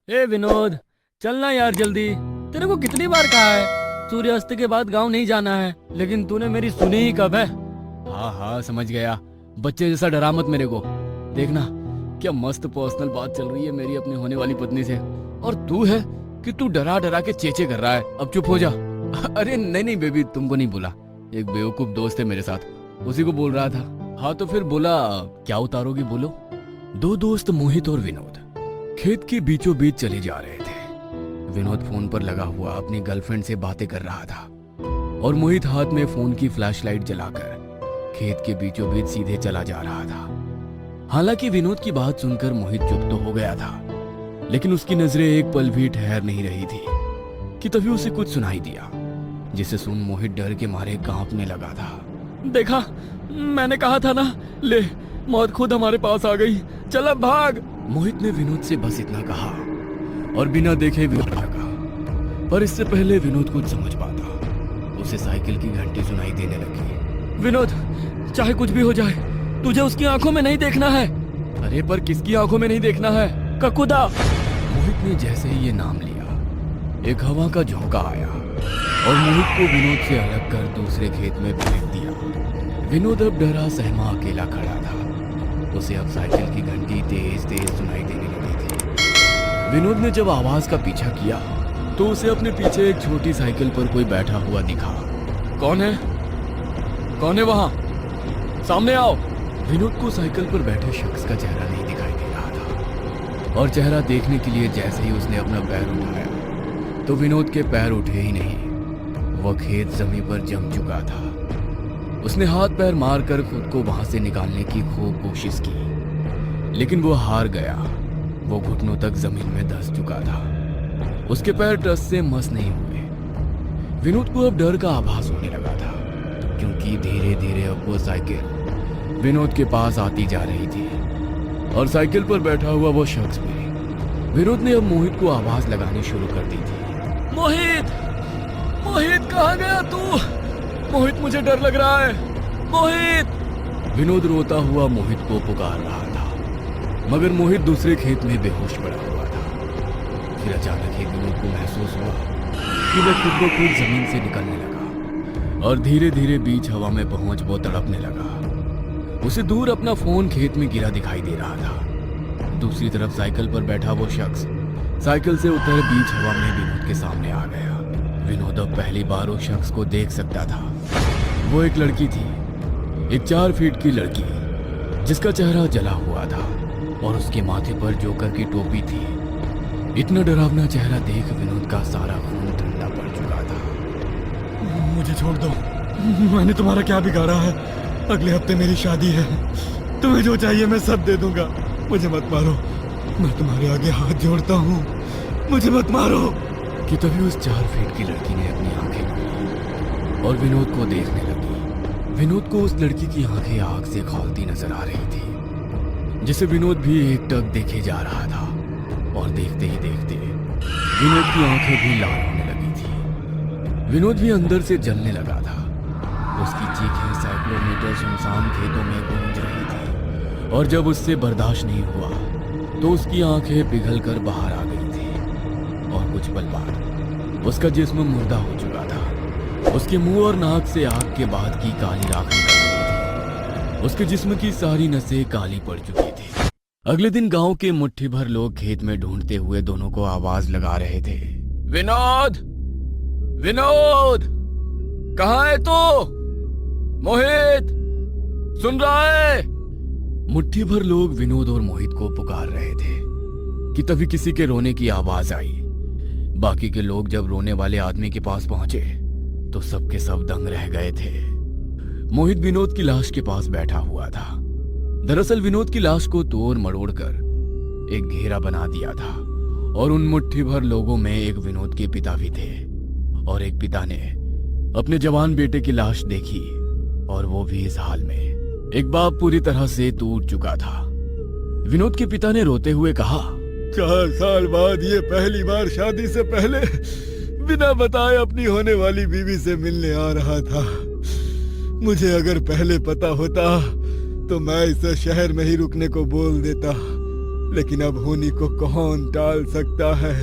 हे विनोद, चलना यार जल्दी। तेरे को कितनी बार कहा है सूर्यास्त के बाद गांव नहीं जाना है, लेकिन तूने मेरी सुनी ही कब है। हाँ हाँ समझ गया, बच्चे जैसा डरा मत मेरे को। देखना क्या मस्त पर्सनल बात चल रही है मेरी अपनी होने वाली पत्नी से, और तू है कि तू डरा डरा के चेचे कर रहा है। अब चुप हो जा। अरे नहीं नहीं बेबी, तुमको नहीं बोला, एक बेवकूफ दोस्त है मेरे साथ, उसी को बोल रहा था। हाँ तो फिर बोला, क्या उतारोगी बोलो। दो दोस्त मोहित और विनोद खेत के बीचों बीच चले जा रहे थे। विनोद फोन पर लगा हुआ अपनी गर्लफ्रेंड से बातें कर रहा था और मोहित हाथ में फोन की फ्लैशलाइट जलाकर खेत के बीचों बीच सीधे चला जा रहा था। हालांकि विनोद की बात सुनकर मोहित चुप तो हो गया था, लेकिन उसकी नजरें एक पल भी ठहर नहीं रही थी कि तभी उसे कुछ सुनाई दिया, जिसे सुन मोहित डर के मारे कांपने लगा था। देखा, मैंने कहा था ना, ले मौत खुद हमारे पास आ गई, चल अब भाग। मोहित ने विनोद से बस इतना कहा और बिना देखे विनोद भागा। पर इससे पहले विनोद कुछ समझ पाता, उसे साइकिल की घंटी सुनाई देने लगी। विनोद, चाहे कुछ भी हो जाए, तुझे उसकी आंखों में नहीं देखना है। अरे पर किसकी आंखों में नहीं देखना है? ककुदा। मोहित ने जैसे ही ये नाम लिया, एक हवा का झोंका आया और मोहित को विनोद से अलग कर दूसरे खेत में फेंक दिया। विनोद अब डरा सहमा अकेला खड़ा था। उसे अब साइकिल की घंटी तेज तेज सुनाई देने लगी थी। विनोद ने जब आवाज का पीछा किया तो उसे अपने पीछे एक छोटी साइकिल पर कोई बैठा हुआ दिखा। कौन है? कौन है वहां? सामने आओ। विनोद को साइकिल पर बैठे शख्स का चेहरा नहीं दिखाई दे रहा था, और चेहरा देखने के लिए जैसे ही उसने अपना पैर उठाया तो विनोद के पैर उठे ही नहीं, वह खेत जमीन पर जम चुका था। उसने हाथ पैर मारकर खुद को वहां से निकालने की खूब कोशिश की, लेकिन वो हार गया। वो घुटनों तक जमीन में धंस चुका था। उसके पैर टस से मस नहीं हुए। विनोद को अब डर का आभास होने लगा था, क्योंकि धीरे धीरे अब वो साइकिल विनोद के पास आती जा रही थी और साइकिल पर बैठा हुआ वो शख्स भी। विनोद ने अब मोहित को आवाज लगानी शुरू कर दी थी। मोहित, मोहित कहाँ गया तू? मोहित, मुझे डर लग रहा है, मोहित। विनोद रोता हुआ मोहित को पुकार रहा था, मगर मोहित दूसरे खेत में बेहोश पड़ा हुआ था। फिर अचानक ही विनोद को महसूस हुआ कि वह खुद ब खुद जमीन से निकलने लगा और धीरे धीरे बीच हवा में पहुंच वो तड़पने लगा। उसे दूर अपना फोन खेत में गिरा दिखाई दे रहा था। दूसरी तरफ साइकिल पर बैठा वो शख्स साइकिल से उतर बीच हवा में विनोद के सामने आ गया। विनोद अब पहली बार उस शख्स को देख सकता था। वो एक लड़की थी, एक 4 फीट की लड़की, जिसका चेहरा जला हुआ था और उसके माथे पर जोकर की टोपी थी। इतना डरावना चेहरा देख विनोद का सारा खून ठंडा पड़ चुका था। मुझे छोड़ दो, मैंने तुम्हारा क्या बिगाड़ा है? अगले हफ्ते मेरी शादी है, तुम्हें जो चाहिए मैं सब दे दूंगा। मुझे मत मारो, मैं तुम्हारे आगे हाथ जोड़ता हूँ, मुझे मत मारो। कि तभी उस 4 फीट की लड़की ने अपनी आंखें खोली और विनोद को देखने लगी। विनोद को उस लड़की की आंखें आग से खौलती नजर आ रही थी, जिसे विनोद भी एकटक देखे जा रहा था। और देखते ही देखते विनोद की आंखें भी लाल होने लगी थी। विनोद भी अंदर से जलने लगा था। उसकी चीखें सैकड़ों मीटर सुनसान खेतों में गूंज रही थी, और जब उससे बर्दाश्त नहीं हुआ तो उसकी आंखें पिघल कर बाहर आ गई थी। और कुछ पल बाद उसका जिस्म मुर्दा हो चुका था। उसके मुंह और नाक से आग के बाद की काली राख निकल रही थी। उसके जिस्म की सारी नसें काली पड़ चुकी थी। अगले दिन गांव के मुट्ठी भर लोग खेत में ढूंढते हुए दोनों को आवाज लगा रहे थे। विनोद, विनोद, कहाँ है तू? मोहित, सुन रहा है? मुट्ठी भर लोग विनोद और मोहित को पुकार रहे थे कि तभी किसी के रोने की आवाज आई। बाकी के लोग जब रोने वाले आदमी के पास पहुंचे तो सबके सब दंग रह गए थे। मोहित विनोद की लाश के पास बैठा हुआ था। दरअसल विनोद की लाश को तोड़ मरोड़ कर एक घेरा बना दिया था, और उन मुट्ठी भर लोगों में एक विनोद के पिता भी थे। और एक पिता ने अपने जवान बेटे की लाश देखी, और वो भी इस हाल में। एक बाप पूरी तरह से टूट चुका था। विनोद के पिता ने रोते हुए कहा, 4 साल बाद ये पहली बार शादी से पहले बिना बताए अपनी होने वाली बीवी से मिलने आ रहा था। मुझे अगर पहले पता होता तो मैं इसे शहर में ही रुकने को बोल देता। लेकिन अब होनी को कौन टाल सकता है।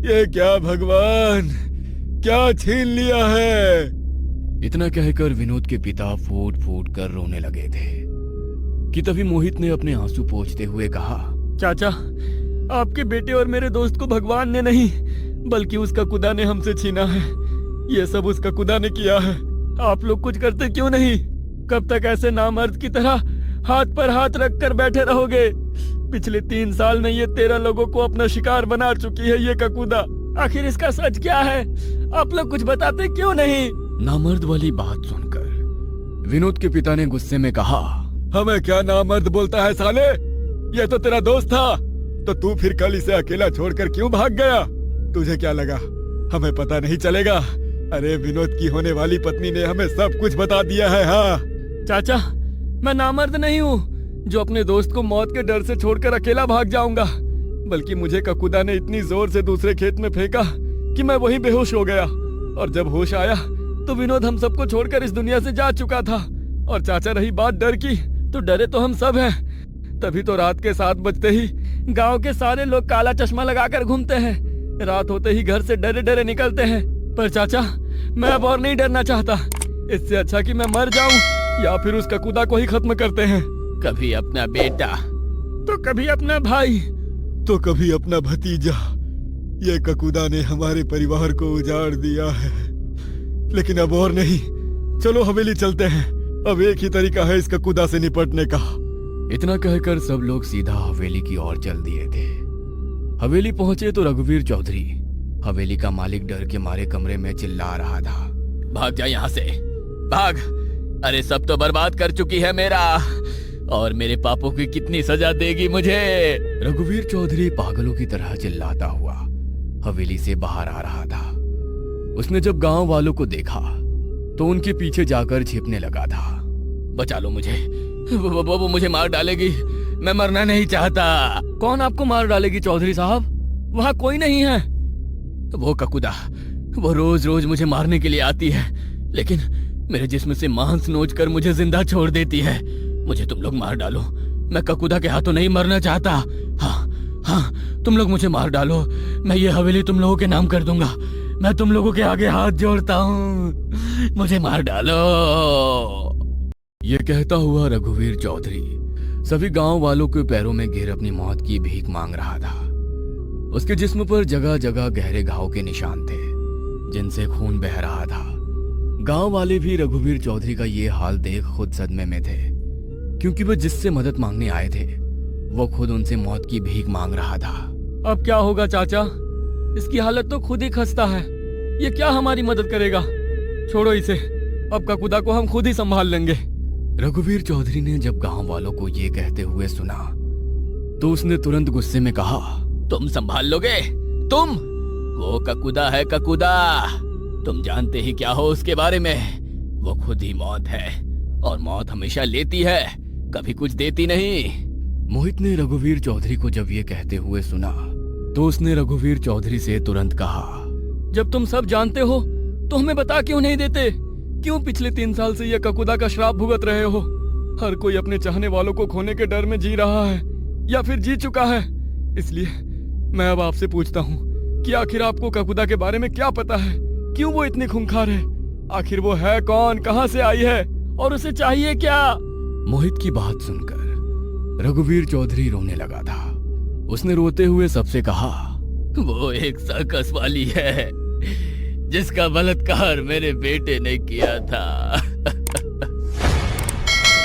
ये क्या भगवान, क्या छीन लिया है। इतना कहकर विनोद के पिता फूट फूट कर रोने लगे थे कि तभी मोहित ने अपने आंसू पोंछते हुए कहा, चाचा, आपके बेटे और मेरे दोस्त को भगवान ने नहीं बल्कि उसका खुदा ने हमसे छीना है। ये सब उसका खुदा ने किया है। आप लोग कुछ करते क्यों नहीं? कब तक ऐसे नामर्द की तरह हाथ पर हाथ रख कर बैठे रहोगे? पिछले 3 साल में ये 13 लोगों को अपना शिकार बना चुकी है ये ककूदा। आखिर इसका सच क्या है? आप लोग कुछ बताते क्यों नहीं? नामर्द वाली बात सुनकर विनोद के पिता ने गुस्से में कहा, हमें क्या नामर्द बोलता है साले? ये तो तेरा दोस्त था, तो तू फिर कल इसे अकेला छोड़कर क्यों भाग गया? तुझे क्या लगा हमें पता नहीं चलेगा? अरे विनोद की होने वाली पत्नी ने हमें सब कुछ बता दिया है। हाँ चाचा, मैं नामर्द नहीं हूँ जो अपने दोस्त को मौत के डर से छोड़कर अकेला भाग जाऊंगा, बल्कि मुझे ककूदा ने इतनी जोर से दूसरे खेत में फेंका कि मैं वहीं बेहोश हो गया, और जब होश आया तो विनोद हम सबको छोड़कर इस दुनिया से जा चुका था। और चाचा, रही बात डर की, तो डरे तो हम सब हैं। तभी तो रात के 7 बजते ही गांव के सारे लोग काला चश्मा लगाकर घूमते हैं। रात होते ही घर से डरे डरे निकलते हैं। पर चाचा, मैं अब और नहीं डरना चाहता। इससे अच्छा कि मैं मर जाऊं या फिर उस ककूदा को ही खत्म करते हैं। कभी अपना बेटा तो कभी अपना भाई तो कभी अपना भतीजा। ये ककूदा ने हमारे परिवार को उजाड़ दिया है, लेकिन अब और नहीं। चलो हवेली चलते हैं, अब एक ही तरीका है इस ककूदा से निपटने का। इतना कहकर सब लोग सीधा हवेली की ओर चल दिए थे। हवेली पहुंचे तो रघुवीर चौधरी, हवेली का मालिक, डर के मारे कमरे में चिल्ला रहा था, भाग जा यहाँ से, भाग। अरे सब तो बर्बाद कर चुकी है मेरा, और मेरे पापों की कितनी सजा देगी मुझे। रघुवीर चौधरी पागलों की तरह चिल्लाता हुआ हवेली से बाहर आ रहा था। उसने जब गांव वालों को देखा तो उनके पीछे जाकर छिपने लगा था। बचा लो मुझे, वो मुझे मार डालेगी, मैं मरना नहीं चाहता। कौन आपको मार डालेगी चौधरी साहब? वहां कोई नहीं है। वो ककूदा, वो रोज रोज मुझे मारने के लिए आती है, लेकिन मेरे जिस्म से मांस नोच कर मुझे जिंदा छोड़ देती है। मुझे तुम लोग मार डालो, मैं ककूदा के हाथों नहीं मरना चाहता। हाँ हाँ, तुम लोग मुझे मार डालो, मैं ये हवेली तुम लोगों के नाम कर दूंगा। मैं तुम लोगों के आगे हाथ जोड़ता हूँ, मुझे मार डालो। ये कहता हुआ रघुवीर चौधरी सभी गांव वालों के पैरों में गिर अपनी मौत की भीख मांग रहा था। उसके जिस्म पर जगह जगह गहरे घाव के निशान थे, जिनसे खून बह रहा था। गांव वाले भी रघुवीर चौधरी का ये हाल देख खुद सदमे में थे, क्योंकि वह जिससे मदद मांगने आए थे वो खुद उनसे मौत की भीख मांग रहा था। अब क्या होगा चाचा? इसकी हालत तो खुद ही खस्ता है, ये क्या हमारी मदद करेगा? छोड़ो इसे, अब ककूदा को हम खुद ही संभाल लेंगे। रघुवीर चौधरी ने जब गांव वालों को ये कहते हुए सुना तो उसने तुरंत गुस्से में कहा, तुम संभाल लोगे? तुम? वो ककूदा है ककूदा, तुम जानते ही क्या हो उसके बारे में? वो खुद ही मौत है, और मौत हमेशा लेती है, कभी कुछ देती नहीं। मोहित ने रघुवीर चौधरी को जब ये कहते हुए सुना तो उसने रघुवीर चौधरी से तुरंत कहा, जब तुम सब जानते हो तो हमें बता क्यों नहीं देते? क्यों पिछले 3 साल से ये ककूदा का श्राप भुगत रहे हो? हर कोई अपने चाहने वालों को खोने के डर में जी रहा है, या फिर जी चुका है। इसलिए मैं अब आपसे पूछता हूँ कि आखिर आपको ककूदा के बारे में क्या पता है? क्यों वो इतनी खूंखार है? आखिर वो है कौन, कहाँ से आई है, और उसे चाहिए क्या? मोहित की बात सुनकर रघुवीर चौधरी रोने लगा था। उसने रोते हुए सबसे कहा, वो एक सर्कस वाली है जिसका बलात्कार मेरे बेटे ने किया था।